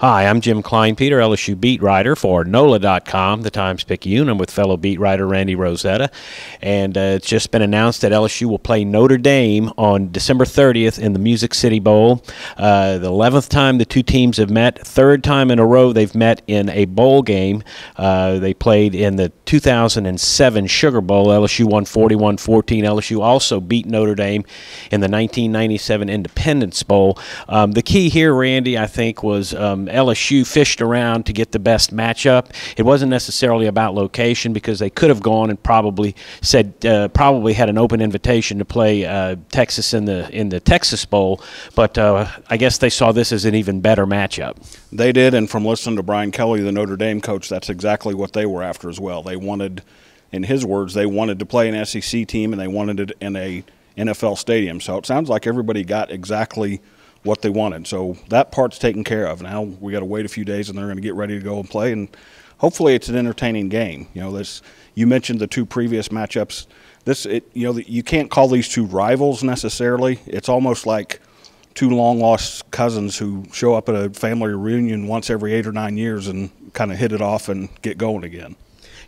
Hi, I'm Jim Kleinpeter, LSU beat writer for NOLA.com, the Times-Picayune. I'm with fellow beat writer Randy Rosetta, and it's just been announced that LSU will play Notre Dame on December 30th in the Music City Bowl. The 11th time the two teams have met, third time in a row they've met in a bowl game. They played in the 2007 Sugar Bowl. LSU won 41-14. LSU also beat Notre Dame in the 1997 Independence Bowl. The key here, Randy, I think, was LSU fished around to get the best matchup. It wasn't necessarily about location, because they could have gone and probably had an open invitation to play Texas in the Texas Bowl, but I guess they saw this as an even better matchup. They did, and from listening to Brian Kelly, the Notre Dame coach, that's exactly what they were after as well. They wanted, in his words, they wanted to play an SEC team, and they wanted it in a NFL stadium. So it sounds like everybody got exactly what they wanted. So that part's taken care of. Now we got to wait a few days, and they're going to get ready to go and play, and hopefully it's an entertaining game. You know, you mentioned the two previous matchups. You can't call these two rivals necessarily. It's almost like two long-lost cousins who show up at a family reunion once every 8 or 9 years and kind of hit it off and get going again.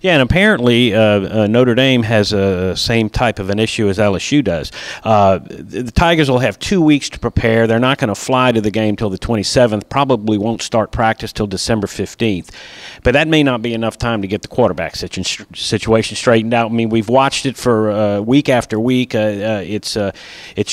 Yeah, and apparently Notre Dame has a same type of an issue as LSU does. The Tigers will have 2 weeks to prepare. They're not going to fly to the game till the 27th, probably won't start practice till December 15th. But that may not be enough time to get the quarterback situation straightened out. I mean, we've watched it for week after week. It's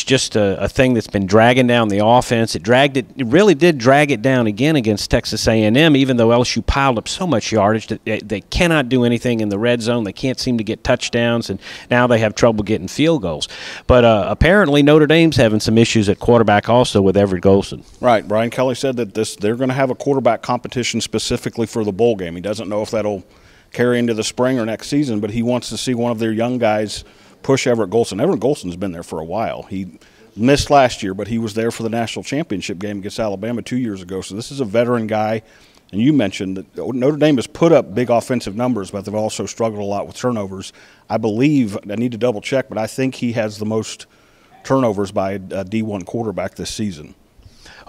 just a thing that's been dragging down the offense. It really did drag it down again against Texas A&M, even though LSU piled up so much yardage that they cannot do anything in the red zone. They can't seem to get touchdowns, and now they have trouble getting field goals. But apparently Notre Dame's having some issues at quarterback also with Everett Golson. Right. Brian Kelly said that they're going to have a quarterback competition specifically for the bowl game. He doesn't know if that'll carry into the spring or next season, but he wants to see one of their young guys push Everett Golson. Everett Golson's been there for a while. He missed last year, but he was there for the national championship game against Alabama 2 years ago. So this is a veteran guy. And you mentioned that Notre Dame has put up big offensive numbers, but they've also struggled a lot with turnovers. I believe, I need to double check, but I think he has the most turnovers by a D1 quarterback this season.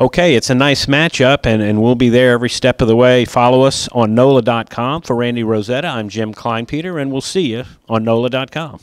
Okay, it's a nice matchup, and we'll be there every step of the way. Follow us on NOLA.com. For Randy Rosetta, I'm Jim Kleinpeter, and we'll see you on NOLA.com.